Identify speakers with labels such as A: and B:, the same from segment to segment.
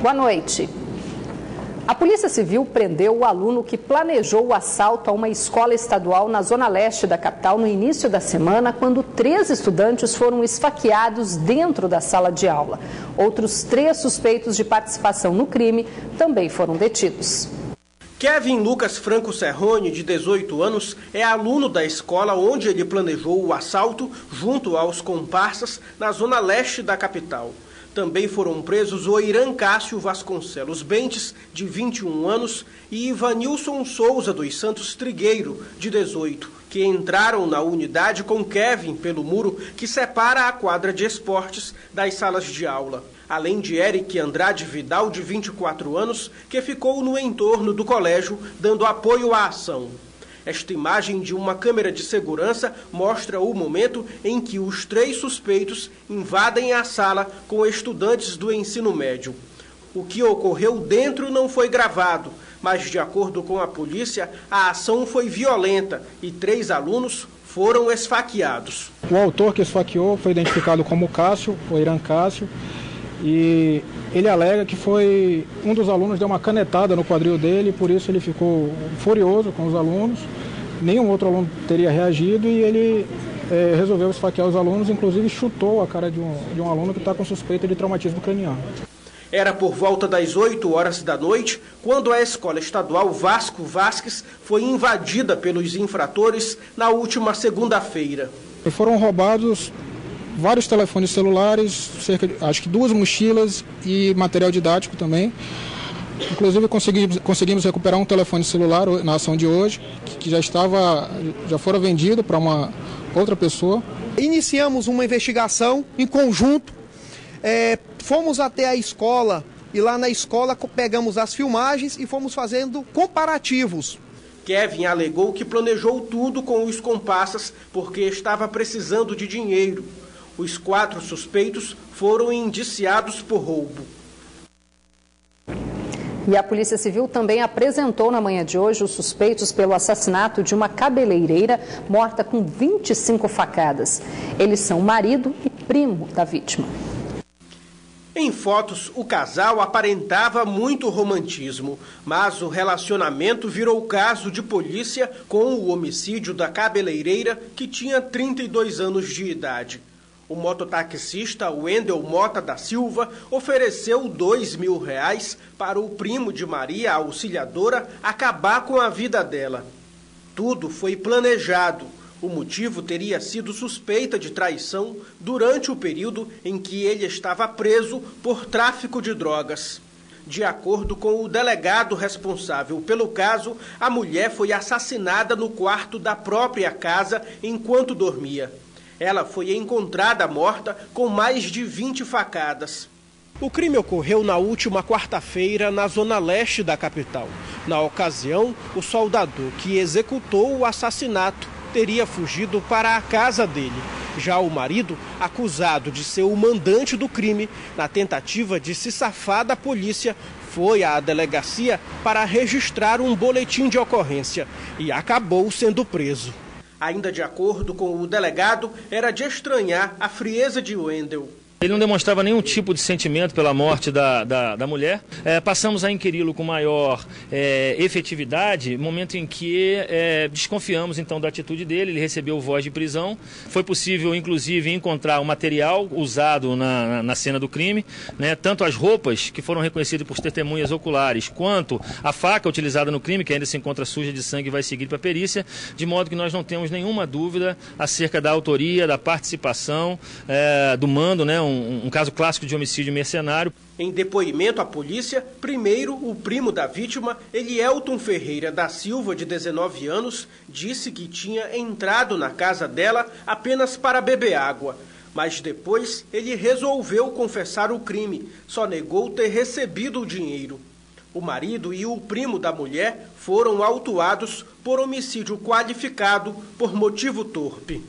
A: Boa noite. A Polícia Civil prendeu o aluno que planejou o assalto a uma escola estadual na zona leste da capital no início da semana, quando 3 estudantes foram esfaqueados dentro da sala de aula. Outros 3 suspeitos de participação no crime também foram detidos.
B: Kevin Lucas Franco Serrone, de 18 anos, é aluno da escola onde ele planejou o assalto junto aos comparsas na zona leste da capital. Também foram presos o Irã Cássio Vasconcelos Bentes, de 21 anos, e Ivanilson Souza dos Santos Trigueiro, de 18, que entraram na unidade com Kevin pelo muro que separa a quadra de esportes das salas de aula. Além de Eric Andrade Vidal, de 24 anos, que ficou no entorno do colégio, dando apoio à ação. Esta imagem de uma câmera de segurança mostra o momento em que os 3 suspeitos invadem a sala com estudantes do ensino médio. O que ocorreu dentro não foi gravado, mas, de acordo com a polícia, a ação foi violenta e 3 alunos foram esfaqueados.
C: O autor que esfaqueou foi identificado como Cássio, o Irã Cássio, e ele alega que foi um dos alunos deu uma canetada no quadril dele, por isso ele ficou furioso com os alunos. Nenhum outro aluno teria reagido e ele resolveu esfaquear os alunos, inclusive chutou a cara de um aluno que está com suspeita de traumatismo craniano.
B: Era por volta das 8 horas da noite, quando a escola estadual Vasco Vasques foi invadida pelos infratores na última segunda-feira.
C: E foram roubados vários telefones celulares, acho que 2 mochilas e material didático também. Inclusive conseguimos recuperar um telefone celular na ação de hoje, que já fora vendido para uma outra pessoa.
D: Iniciamos uma investigação em conjunto, fomos até a escola e lá na escola pegamos as filmagens e fomos fazendo comparativos.
B: Kevin alegou que planejou tudo com os comparsas porque estava precisando de dinheiro. Os 4 suspeitos foram indiciados por roubo.
A: E a Polícia Civil também apresentou na manhã de hoje os suspeitos pelo assassinato de uma cabeleireira morta com 25 facadas. Eles são marido e primo da vítima.
B: Em fotos, o casal aparentava muito romantismo, mas o relacionamento virou caso de polícia com o homicídio da cabeleireira, que tinha 32 anos de idade. O mototaxista Wendel Mota da Silva ofereceu R$2.000 para o primo de Maria, a auxiliadora, acabar com a vida dela. Tudo foi planejado. O motivo teria sido suspeita de traição durante o período em que ele estava preso por tráfico de drogas. De acordo com o delegado responsável pelo caso, a mulher foi assassinada no quarto da própria casa enquanto dormia. Ela foi encontrada morta com mais de 20 facadas. O crime ocorreu na última quarta-feira na zona leste da capital. Na ocasião, o soldador que executou o assassinato teria fugido para a casa dele. Já o marido, acusado de ser o mandante do crime, na tentativa de se safar da polícia, foi à delegacia para registrar um boletim de ocorrência e acabou sendo preso. Ainda de acordo com o delegado, era de estranhar a frieza de Wendel.
E: Ele não demonstrava nenhum tipo de sentimento pela morte da mulher. Passamos a inquiri-lo com maior efetividade, momento em que desconfiamos então da atitude dele. Ele recebeu voz de prisão. Foi possível, inclusive, encontrar o material usado na cena do crime, né? Tanto as roupas, que foram reconhecidas por testemunhas oculares, quanto a faca utilizada no crime, que ainda se encontra suja de sangue e vai seguir para a perícia, de modo que nós não temos nenhuma dúvida acerca da autoria, da participação, do mando, né? Um caso clássico de homicídio mercenário.
B: Em depoimento à polícia, primeiro o primo da vítima, Elielton Ferreira da Silva, de 19 anos, disse que tinha entrado na casa dela apenas para beber água. Mas depois ele resolveu confessar o crime, só negou ter recebido o dinheiro. O marido e o primo da mulher foram autuados por homicídio qualificado por motivo torpe.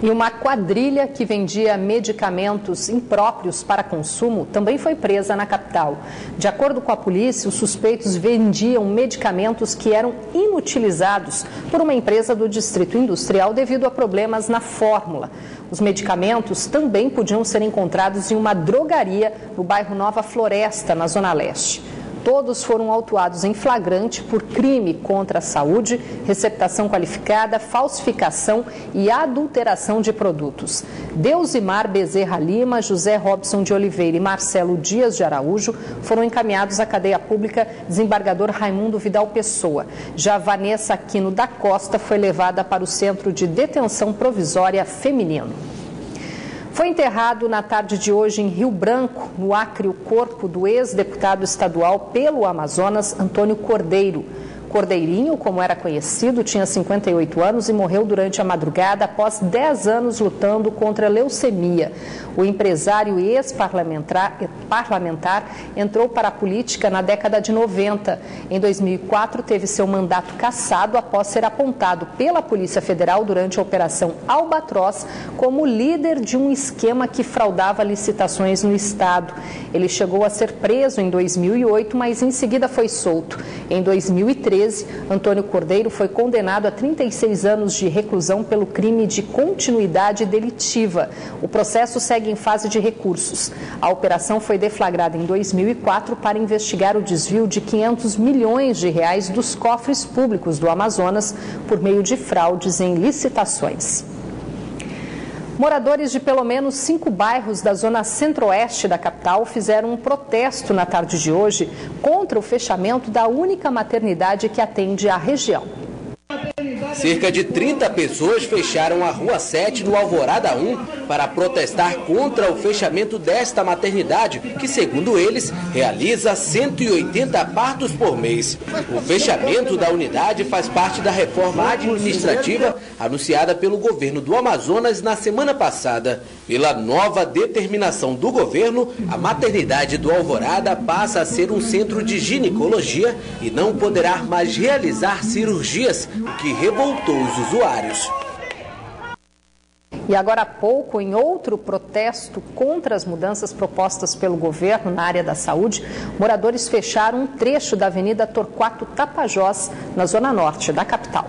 A: E uma quadrilha que vendia medicamentos impróprios para consumo também foi presa na capital. De acordo com a polícia, os suspeitos vendiam medicamentos que eram inutilizados por uma empresa do Distrito Industrial devido a problemas na fórmula. Os medicamentos também podiam ser encontrados em uma drogaria no bairro Nova Floresta, na Zona Leste. Todos foram autuados em flagrante por crime contra a saúde, receptação qualificada, falsificação e adulteração de produtos. Deusimar Bezerra Lima, José Robson de Oliveira e Marcelo Dias de Araújo foram encaminhados à cadeia pública desembargador Raimundo Vidal Pessoa. Já Vanessa Aquino da Costa foi levada para o Centro de Detenção Provisória Feminino. Foi enterrado na tarde de hoje em Rio Branco, no Acre, o corpo do ex-deputado estadual pelo Amazonas, Antônio Cordeiro. Cordeirinho, como era conhecido, tinha 58 anos e morreu durante a madrugada após 10 anos lutando contra a leucemia. O empresário e ex-parlamentar entrou para a política na década de 90. Em 2004, teve seu mandato cassado após ser apontado pela Polícia Federal durante a Operação Albatroz como líder de um esquema que fraudava licitações no estado. Ele chegou a ser preso em 2008, mas em seguida foi solto. Em 2013, Antônio Cordeiro foi condenado a 36 anos de reclusão pelo crime de continuidade delitiva. O processo segue em fase de recursos. A operação foi deflagrada em 2004 para investigar o desvio de 500 milhões de reais dos cofres públicos do Amazonas por meio de fraudes em licitações. Moradores de pelo menos 5 bairros da zona centro-oeste da capital fizeram um protesto na tarde de hoje contra o fechamento da única maternidade que atende a região.
F: Cerca de 30 pessoas fecharam a Rua 7 no Alvorada 1 para protestar contra o fechamento desta maternidade, que, segundo eles, realiza 180 partos por mês. O fechamento da unidade faz parte da reforma administrativa anunciada pelo governo do Amazonas na semana passada. Pela nova determinação do governo, a maternidade do Alvorada passa a ser um centro de ginecologia e não poderá mais realizar cirurgias, o que revoltou os usuários.
A: E agora há pouco, em outro protesto contra as mudanças propostas pelo governo na área da saúde, moradores fecharam um trecho da Avenida Torquato Tapajós, na zona norte da capital.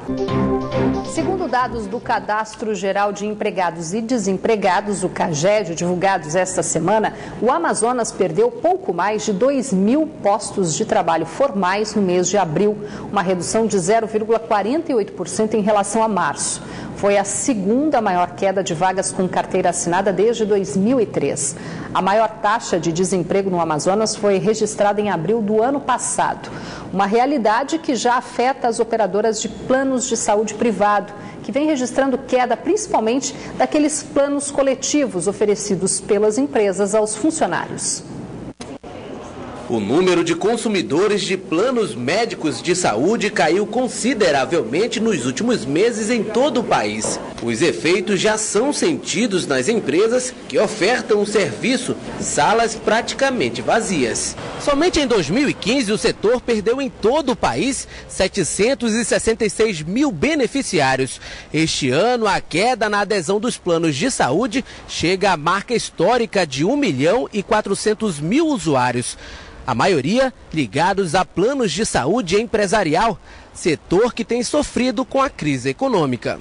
A: Segundo dados do Cadastro Geral de Empregados e Desempregados, o CAGED, divulgados esta semana, o Amazonas perdeu pouco mais de 2.000 postos de trabalho formais no mês de abril, uma redução de 0,48% em relação a março. Foi a segunda maior queda de vagas com carteira assinada desde 2003. A maior taxa de desemprego no Amazonas foi registrada em abril do ano passado. Uma realidade que já afeta as operadoras de planos de saúde privado, que vem registrando queda principalmente daqueles planos coletivos oferecidos pelas empresas aos funcionários.
F: O número de consumidores de planos médicos de saúde caiu consideravelmente nos últimos meses em todo o país. Os efeitos já são sentidos nas empresas que ofertam o serviço, salas praticamente vazias. Somente em 2015, o setor perdeu em todo o país 766 mil beneficiários. Este ano, a queda na adesão dos planos de saúde chega à marca histórica de 1.400.000 usuários. A maioria ligados a planos de saúde empresarial, setor que tem sofrido com a crise econômica.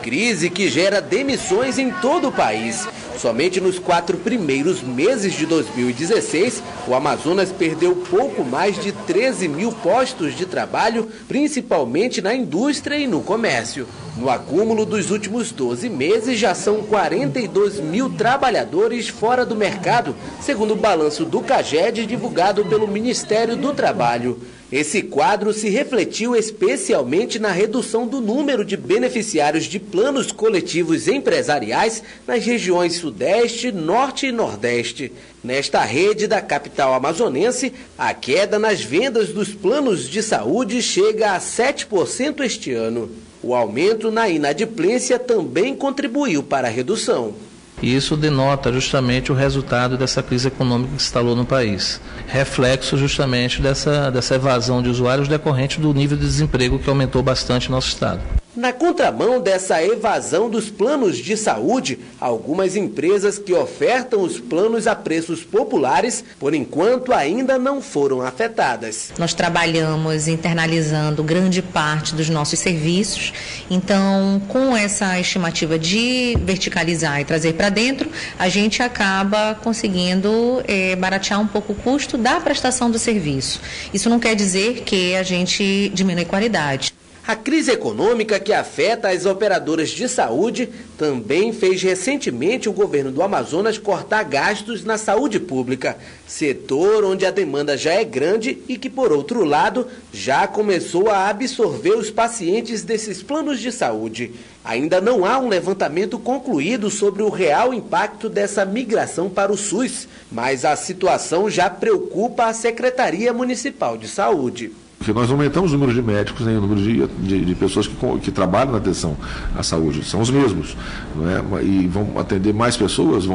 F: Crise que gera demissões em todo o país. Somente nos 4 primeiros meses de 2016, o Amazonas perdeu pouco mais de 13 mil postos de trabalho, principalmente na indústria e no comércio. No acúmulo dos últimos 12 meses, já são 42 mil trabalhadores fora do mercado, segundo o balanço do CAGED divulgado pelo Ministério do Trabalho. Esse quadro se refletiu especialmente na redução do número de beneficiários de planos coletivos empresariais nas regiões Sudeste, Norte e Nordeste. Nesta rede da capital amazonense, a queda nas vendas dos planos de saúde chega a 7% este ano. O aumento na inadimplência também contribuiu para a redução.
G: E isso denota justamente o resultado dessa crise econômica que se instalou no país. Reflexo justamente dessa evasão de usuários decorrente do nível de desemprego que aumentou bastante no nosso estado.
F: Na contramão dessa evasão dos planos de saúde, algumas empresas que ofertam os planos a preços populares, por enquanto, ainda não foram afetadas.
H: Nós trabalhamos internalizando grande parte dos nossos serviços, então, com essa estimativa de verticalizar e trazer para dentro, a gente acaba conseguindo baratear um pouco o custo da prestação do serviço. Isso não quer dizer que a gente diminui qualidade.
F: A crise econômica que afeta as operadoras de saúde também fez recentemente o governo do Amazonas cortar gastos na saúde pública, setor onde a demanda já é grande e que, por outro lado, já começou a absorver os pacientes desses planos de saúde. Ainda não há um levantamento concluído sobre o real impacto dessa migração para o SUS, mas a situação já preocupa a Secretaria Municipal de Saúde.
I: Porque nós aumentamos o número de médicos, né, o número de pessoas que trabalham na atenção à saúde, são os mesmos, não é? E vão atender mais pessoas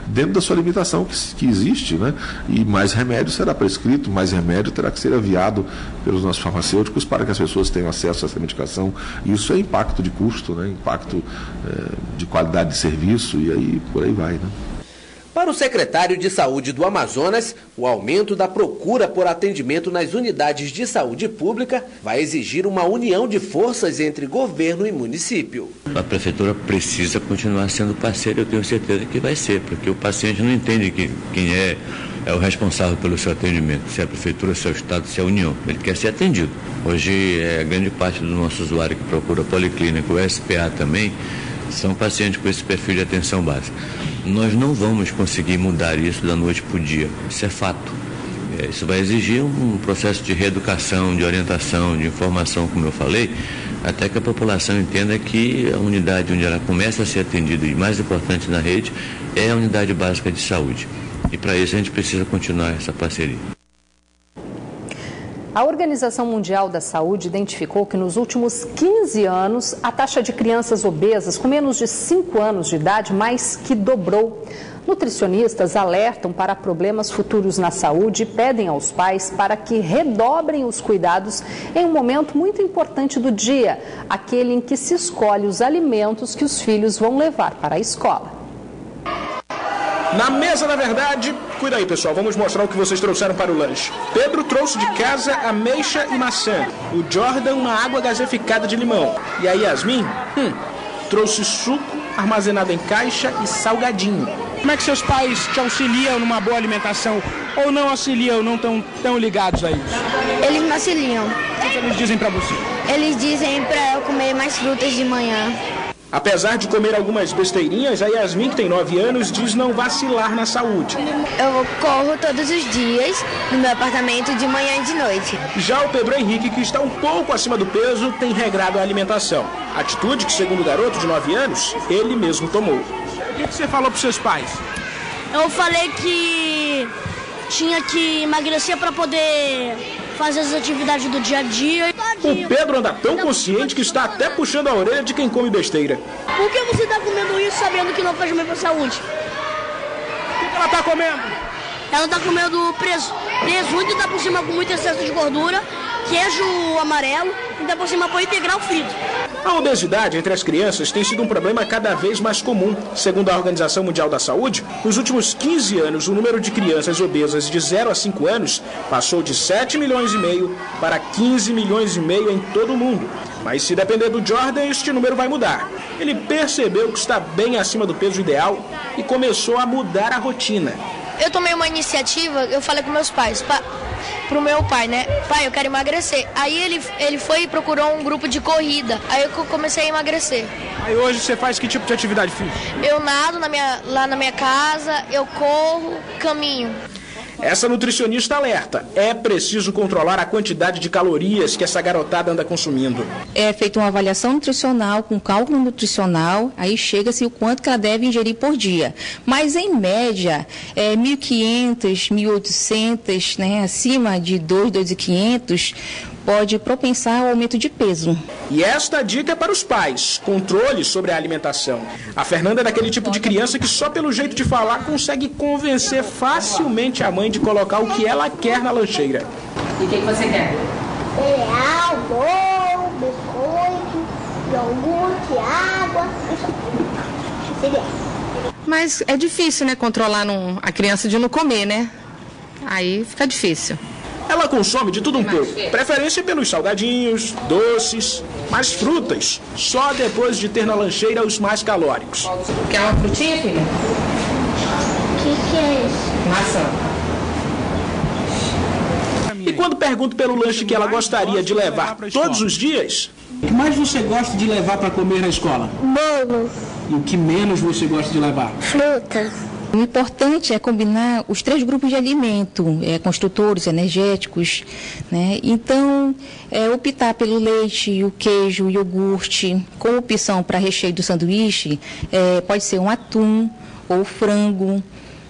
I: dentro da sua limitação que existe, né? E mais remédio será prescrito, mais remédio terá que ser enviado pelos nossos farmacêuticos para que as pessoas tenham acesso a essa medicação. Isso é impacto de custo, né? Impacto de qualidade de serviço e aí por aí vai, né?
F: Para o secretário de Saúde do Amazonas, o aumento da procura por atendimento nas unidades de saúde pública vai exigir uma união de forças entre governo e município.
J: A prefeitura precisa continuar sendo parceira, eu tenho certeza que vai ser, porque o paciente não entende quem é o responsável pelo seu atendimento, se é a prefeitura, se é o estado, se é a União. Ele quer ser atendido. Hoje, grande parte do nosso usuário que procura policlínica, o SPA também, são pacientes com esse perfil de atenção básica. Nós não vamos conseguir mudar isso da noite para o dia, isso é fato. Isso vai exigir um processo de reeducação, de orientação, de informação, como eu falei, até que a população entenda que a unidade onde ela começa a ser atendida, e mais importante na rede, é a unidade básica de saúde. E para isso a gente precisa continuar essa parceria.
A: A Organização Mundial da Saúde identificou que nos últimos 15 anos, a taxa de crianças obesas com menos de 5 anos de idade mais que dobrou. Nutricionistas alertam para problemas futuros na saúde e pedem aos pais para que redobrem os cuidados em um momento muito importante do dia, aquele em que se escolhe os alimentos que os filhos vão levar para a escola.
B: Na mesa da verdade, cuida aí pessoal, vamos mostrar o que vocês trouxeram para o lanche. Pedro trouxe de casa ameixa e maçã. O Jordan uma água gaseificada de limão. E a Yasmin, trouxe suco armazenado em caixa e salgadinho.
K: Como é que seus pais te auxiliam numa boa alimentação ou não auxiliam, não estão tão ligados a isso?
L: Eles me auxiliam.
K: O que eles dizem para você?
L: Eles dizem para eu comer mais frutas de manhã.
B: Apesar de comer algumas besteirinhas, a Yasmin, que tem 9 anos, diz não vacilar na saúde.
L: Eu corro todos os dias no meu apartamento de manhã e de noite.
B: Já o Pedro Henrique, que está um pouco acima do peso, tem regrado a alimentação. Atitude que, segundo o garoto de 9 anos, ele mesmo tomou.
K: O que você falou para os seus pais?
M: Eu falei que tinha que emagrecer para poder fazer as atividades do dia a dia.
B: O Pedro anda tão consciente que está até puxando a orelha de quem come besteira.
M: Por que você está comendo isso sabendo que não faz bem para a saúde?
K: O que ela está comendo?
M: Ela está comendo presunto e está por cima com muito excesso de gordura, queijo amarelo e está por cima pão integral frito.
B: A obesidade entre as crianças tem sido um problema cada vez mais comum. Segundo a Organização Mundial da Saúde, nos últimos 15 anos, o número de crianças obesas de 0 a 5 anos passou de 7 milhões e meio para 15 milhões e meio em todo o mundo. Mas se depender do Jordan, este número vai mudar. Ele percebeu que está bem acima do peso ideal e começou a mudar a rotina.
L: Eu tomei uma iniciativa, eu falei com meus pais, pro meu pai, né? Pai, eu quero emagrecer. Aí ele foi e procurou um grupo de corrida. Aí eu comecei a emagrecer.
K: Aí hoje você faz que tipo de atividade física?
L: Eu nado lá na minha casa, eu corro, caminho.
B: Essa nutricionista alerta, é preciso controlar a quantidade de calorias que essa garotada anda consumindo.
H: É feita uma avaliação nutricional, com cálculo nutricional, aí chega-se o quanto que ela deve ingerir por dia. Mas, em média, 1.500, 1.800, né, acima de 2.500, pode propensar ao aumento de peso.
B: E esta dica é para os pais, controle sobre a alimentação. A Fernanda é daquele tipo de criança que só pelo jeito de falar consegue convencer facilmente a mãe de colocar o que ela quer na lancheira.
H: E o que você quer?
L: Cereal, bolo, biscoito.
N: iogurte, água, cereal.
O: Mas é difícil, né, controlar a criança de não comer, né? Aí fica difícil.
K: Ela consome de tudo um pouco, preferência pelos salgadinhos, doces, mas frutas, só depois de ter na lancheira os mais calóricos.
O: Quer uma frutinha, filha?
N: O que é isso?
O: Maçã.
K: E quando pergunto pelo lanche que ela gostaria de levar todos os dias...
P: O que mais você gosta de levar para comer na escola?
N: Bolo.
P: E o que menos você gosta de levar?
N: Fruta.
Q: O importante é combinar os 3 grupos de alimento, construtores, energéticos, né? Então, optar pelo leite, o queijo, o iogurte, com opção para recheio do sanduíche, pode ser um atum ou frango,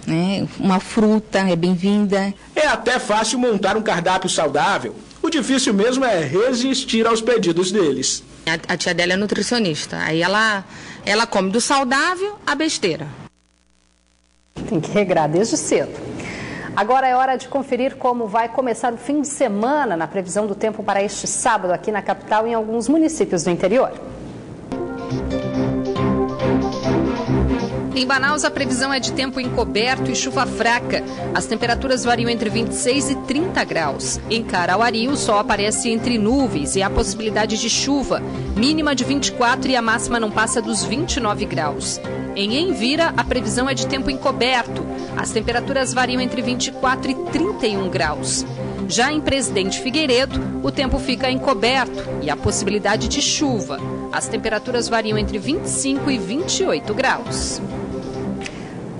Q: né? Uma fruta é bem-vinda.
K: É até fácil montar um cardápio saudável. O difícil mesmo é resistir aos pedidos deles.
O: A tia dela é nutricionista, aí ela come do saudável à besteira.
A: Tem que regrar desde cedo. Agora é hora de conferir como vai começar o fim de semana na previsão do tempo para este sábado aqui na capital e em alguns municípios do interior. Em Manaus, a previsão é de tempo encoberto e chuva fraca. As temperaturas variam entre 26 e 30 graus. Em Carauari, o sol aparece entre nuvens e há possibilidade de chuva, mínima de 24 e a máxima não passa dos 29 graus. Em Envira, a previsão é de tempo encoberto. As temperaturas variam entre 24 e 31 graus. Já em Presidente Figueiredo, o tempo fica encoberto e há possibilidade de chuva. As temperaturas variam entre 25 e 28 graus.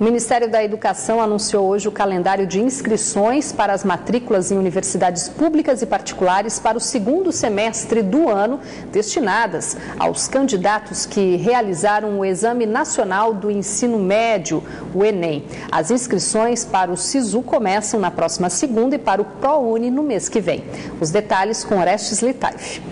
A: O Ministério da Educação anunciou hoje o calendário de inscrições para as matrículas em universidades públicas e particulares para o segundo semestre do ano, destinadas aos candidatos que realizaram o Exame Nacional do Ensino Médio, o Enem. As inscrições para o SISU começam na próxima segunda e para o ProUni no mês que vem. Os detalhes com Orestes Litaif.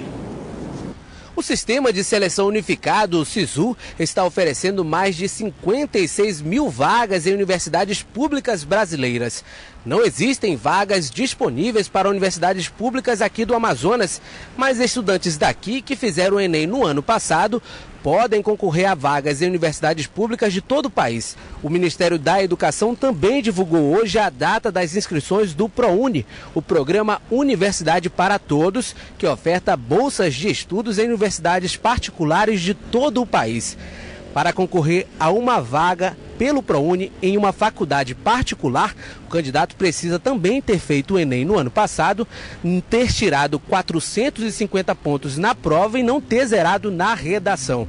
F: O Sistema de Seleção Unificado, o SISU, está oferecendo mais de 56 mil vagas em universidades públicas brasileiras. Não existem vagas disponíveis para universidades públicas aqui do Amazonas, mas estudantes daqui que fizeram o Enem no ano passado podem concorrer a vagas em universidades públicas de todo o país. O Ministério da Educação também divulgou hoje a data das inscrições do ProUni, o programa Universidade para Todos, que oferta bolsas de estudos em universidades particulares de todo o país. Para concorrer a uma vaga pelo ProUni em uma faculdade particular, o candidato precisa também ter feito o Enem no ano passado, ter tirado 450 pontos na prova e não ter zerado na redação.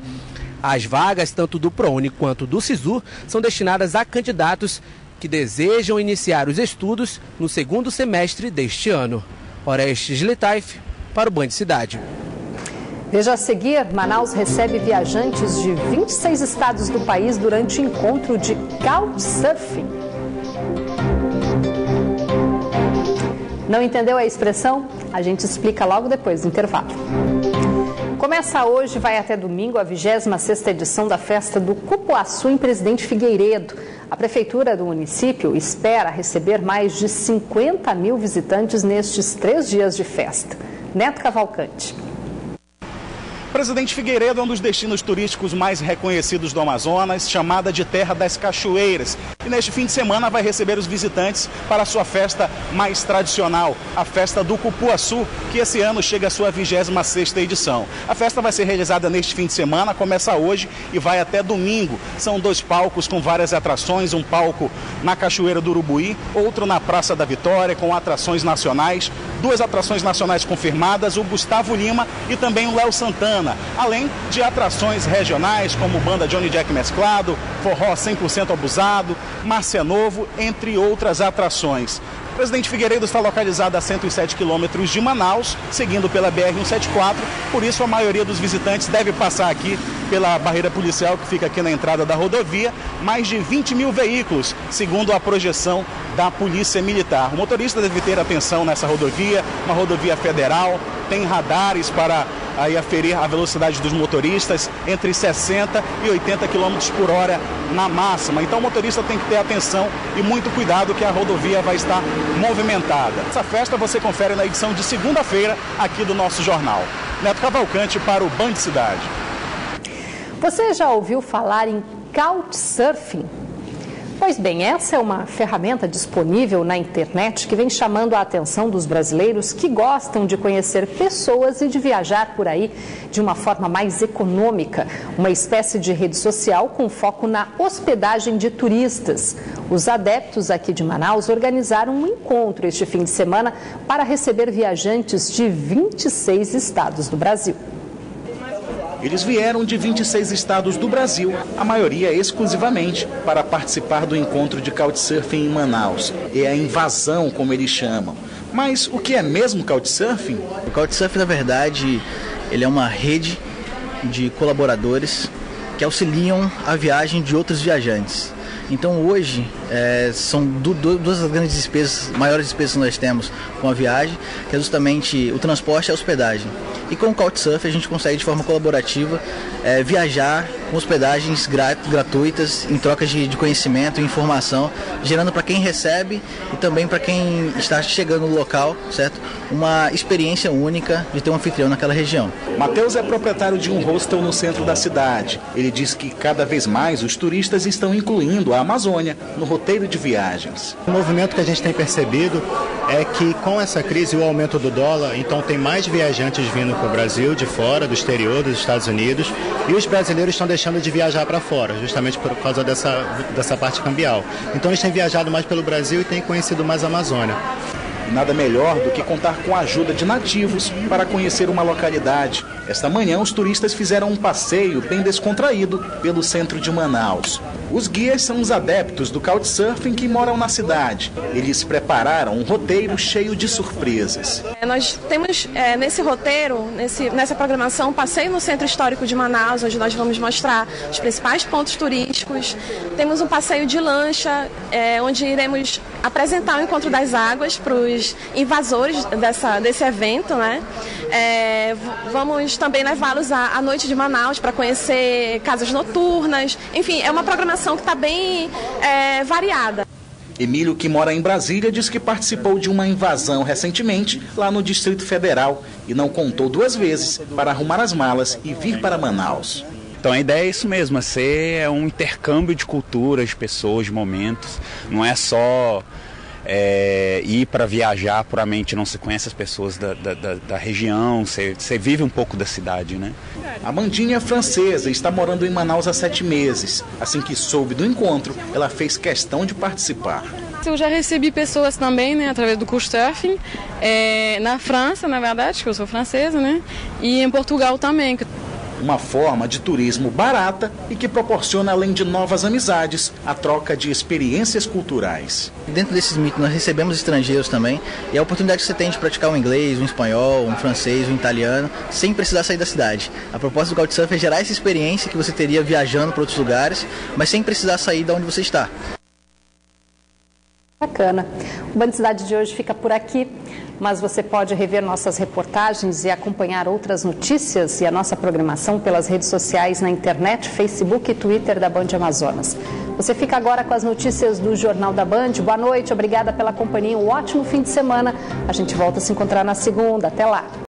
F: As vagas, tanto do ProUni quanto do SISU, são destinadas a candidatos que desejam iniciar os estudos no segundo semestre deste ano. Orestes Litaif, para o Band Cidade.
A: Veja a seguir, Manaus recebe viajantes de 26 estados do país durante o encontro de Couchsurfing. Não entendeu a expressão? A gente explica logo depois do intervalo. Começa hoje e vai até domingo a 26ª edição da Festa do Cupuaçu em Presidente Figueiredo. A Prefeitura do município espera receber mais de 50 mil visitantes nestes 3 dias de festa. Neto Cavalcante.
R: Presidente Figueiredo é um dos destinos turísticos mais reconhecidos do Amazonas, chamada de Terra das Cachoeiras. E neste fim de semana vai receber os visitantes para a sua festa mais tradicional, a Festa do Cupuaçu, que esse ano chega à sua 26ª edição. A festa vai ser realizada neste fim de semana, começa hoje e vai até domingo. São 2 palcos com várias atrações, um palco na Cachoeira do Urubuí, outro na Praça da Vitória, com atrações nacionais. 2 atrações nacionais confirmadas, o Gustavo Lima e também o Léo Santana. Além de atrações regionais como banda Johnny Jack Mesclado, Forró 100% Abusado, Márcia Novo, entre outras atrações. Presidente Figueiredo está localizado a 107 quilômetros de Manaus, seguindo pela BR-174, por isso a maioria dos visitantes deve passar aqui pela barreira policial que fica aqui na entrada da rodovia. Mais de 20 mil veículos, segundo a projeção da Polícia Militar. O motorista deve ter atenção nessa rodovia, uma rodovia federal, tem radares para aí aferir a velocidade dos motoristas entre 60 e 80 km por hora na máxima. Então o motorista tem que ter atenção e muito cuidado que a rodovia vai estar movimentada. Essa festa você confere na edição de segunda-feira aqui do nosso jornal. Neto Cavalcante para o Band Cidade.
A: Você já ouviu falar em Couchsurfing? Pois bem, essa é uma ferramenta disponível na internet que vem chamando a atenção dos brasileiros que gostam de conhecer pessoas e de viajar por aí de uma forma mais econômica. Uma espécie de rede social com foco na hospedagem de turistas. Os adeptos aqui de Manaus organizaram um encontro este fim de semana para receber viajantes de 26 estados do Brasil.
R: Eles vieram de 26 estados do Brasil, a maioria exclusivamente para participar do encontro de Couchsurfing em Manaus. É a invasão, como eles chamam. Mas o que é mesmo Couchsurfing?
S: O Couchsurfing, na verdade, ele é uma rede de colaboradores que auxiliam a viagem de outros viajantes. Então hoje são duas das grandes despesas, maiores despesas que nós temos com a viagem, que é justamente o transporte e a hospedagem. E com o Couchsurfing a gente consegue de forma colaborativa viajar com hospedagens gratuitas em trocas de conhecimento e informação, gerando para quem recebe e também para quem está chegando no local, certo? Uma experiência única de ter um anfitrião naquela região.
R: Matheus é proprietário de um hostel no centro da cidade. Ele diz que cada vez mais os turistas estão incluindo a Amazônia no roteiro de viagens.
T: O movimento que a gente tem percebido é que com essa crise e o aumento do dólar, então tem mais viajantes vindo para o Brasil, de fora, do exterior, dos Estados Unidos, e os brasileiros estão deixando de viajar para fora, justamente por causa dessa parte cambial. Então eles têm viajado mais pelo Brasil e têm conhecido mais a Amazônia.
R: Nada melhor do que contar com a ajuda de nativos para conhecer uma localidade. Esta manhã, os turistas fizeram um passeio bem descontraído pelo centro de Manaus. Os guias são os adeptos do Couchsurfing que moram na cidade. Eles prepararam um roteiro cheio de surpresas.
U: Nós temos nesse roteiro, nessa programação, um passeio no Centro Histórico de Manaus, onde nós vamos mostrar os principais pontos turísticos. Temos um passeio de lancha, onde iremos apresentar o Encontro das Águas para os invasores desse evento, né? Vamos também levá-los à noite de Manaus para conhecer casas noturnas. Enfim, é uma programação que está bem variada.
R: Emílio, que mora em Brasília, diz que participou de uma invasão recentemente lá no Distrito Federal e não contou duas vezes para arrumar as malas e vir para Manaus.
V: Então a ideia é isso mesmo, é um intercâmbio de culturas, de pessoas, de momentos. Não é só ir para viajar puramente, não se conhece as pessoas da região, você vive um pouco da cidade, né?
R: A Mandinha é francesa, está morando em Manaus há 7 meses. Assim que soube do encontro, ela fez questão de participar.
W: Eu já recebi pessoas também, né, através do Couchsurfing, na França, na verdade, que eu sou francesa, né, e em Portugal também.
R: Uma forma de turismo barata e que proporciona, além de novas amizades, a troca de experiências culturais.
S: Dentro desses mitos nós recebemos estrangeiros também, e a oportunidade que você tem de praticar um inglês, um espanhol, um francês, um italiano, sem precisar sair da cidade. A proposta do Couchsurfing é gerar essa experiência que você teria viajando para outros lugares, mas sem precisar sair de onde você está.
A: Bacana. O Band Cidade de hoje fica por aqui, mas você pode rever nossas reportagens e acompanhar outras notícias e a nossa programação pelas redes sociais na internet, Facebook e Twitter da Band Amazonas. Você fica agora com as notícias do Jornal da Band. Boa noite, obrigada pela companhia, um ótimo fim de semana. A gente volta a se encontrar na segunda. Até lá.